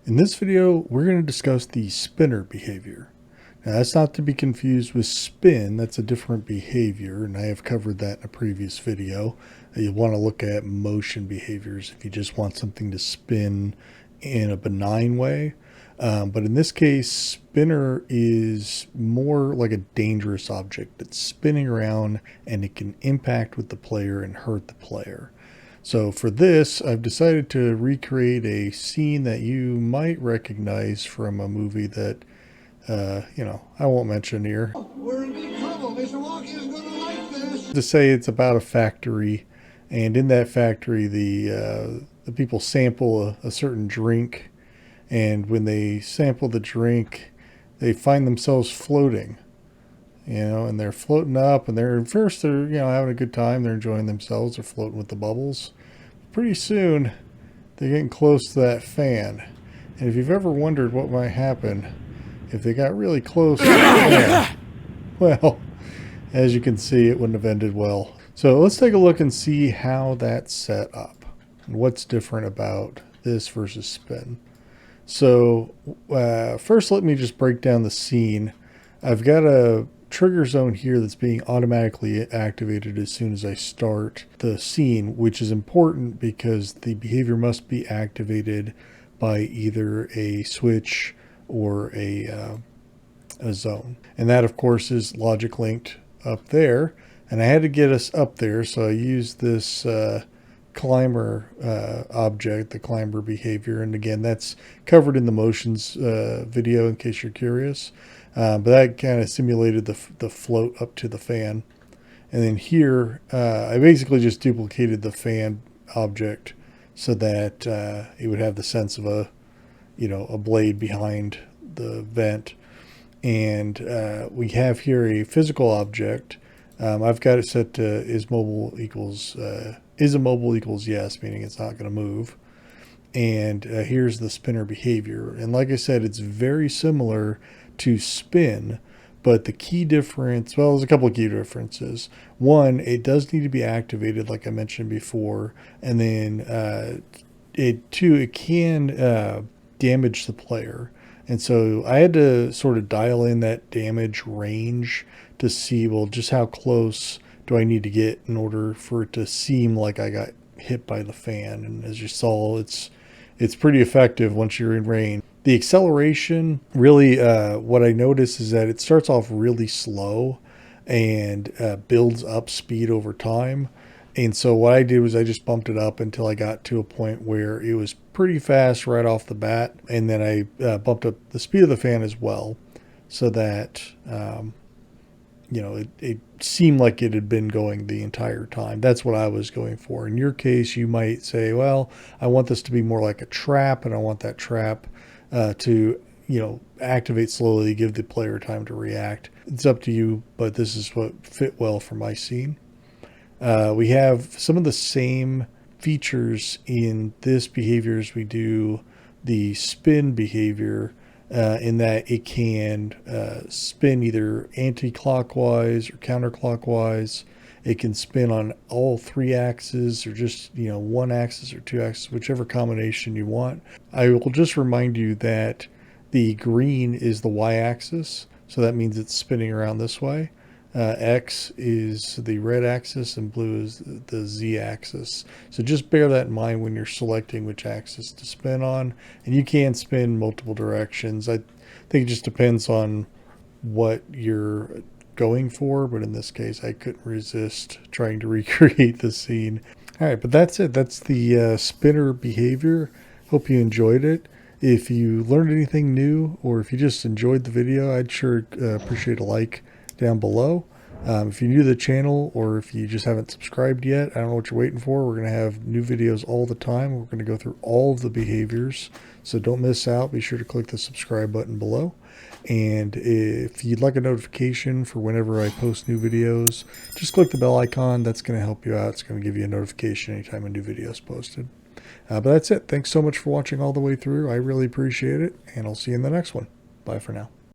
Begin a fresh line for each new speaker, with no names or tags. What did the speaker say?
In this video, we're going to discuss the spinner behavior. Now, that's not to be confused with spin. That's a different behavior, and I have covered that in a previous video. You'll want to look at motion behaviors if you just want something to spin in a benign way. But in this case, spinner is more like a dangerous object that's spinning around, and it can impact with the player and hurt the player. So for this, I've decided to recreate a scene that you might recognize from a movie that, I won't mention here.
We're in big trouble. Mr. Walkie is going to like this.
To say it's about a factory, and in that factory, the people sample a certain drink, and when they sample the drink, they find themselves floating. And they're floating up, and they're having a good time. They're enjoying themselves. They're floating with the bubbles. Pretty soon, they're getting close to that fan. And if you've ever wondered what might happen if they got really close to the fan, well, as you can see, it wouldn't have ended well. So let's take a look and see how that's set up and what's different about this versus spin. So first, let me just break down the scene. I've got a trigger zone here that's being automatically activated as soon as I start the scene, which is important because the behavior must be activated by either a switch or a zone. And that, of course, is logic linked up there. And I had to get us up there, so I used this climber object, the climber behavior. And again, that's covered in the motions video in case you're curious. But that kind of simulated the float up to the fan. And then here, I basically just duplicated the fan object so that it would have the sense of a blade behind the vent. And we have here a physical object. I've got it set to is immobile equals yes, meaning it's not going to move. And here's the spinner behavior. And like I said, it's very similar to spin, but the key difference, well, there's a couple of key differences. One, it does need to be activated, like I mentioned before, and then it can damage the player. And so I had to sort of dial in that damage range to see, well, just how close do I need to get in order for it to seem like I got hit by the fan. And as you saw, it's pretty effective once you're in range. The acceleration, really, what I noticed is that it starts off really slow and builds up speed over time. And so what I did was I just bumped it up until I got to a point where it was pretty fast right off the bat. And then I bumped up the speed of the fan as well so that, it seemed like it had been going the entire time. That's what I was going for. In your case, you might say, well, I want this to be more like a trap, and I want that trap to activate slowly, give the player time to react. It's up to you, but this is what fit well for my scene. We have some of the same features in this behavior as we do the spin behavior, in that it can spin either anti-clockwise or counterclockwise. It can spin on all three axes, or just one axis or two axes, whichever combination you want. I will just remind you that the green is the y-axis, so that means it's spinning around this way. X is the red axis, and blue is the z-axis. So just bear that in mind when you're selecting which axis to spin on. And you can spin multiple directions. I think it just depends on what you're going for, but in this case I couldn't resist trying to recreate the scene. All right, but that's it. That's the spinner behavior. Hope you enjoyed it. If you learned anything new, or if you just enjoyed the video, I'd sure appreciate a like down below. If you're new to the channel, or if you just haven't subscribed yet, I don't know what you're waiting for. We're going to have new videos all the time. We're going to go through all of the behaviors, so don't miss out. Be sure to click the subscribe button below. And if you'd like a notification for whenever I post new videos, just click the bell icon. That's going to help you out. It's going to give you a notification anytime a new video is posted. But that's it. Thanks so much for watching all the way through. I really appreciate it, and I'll see you in the next one. Bye for now.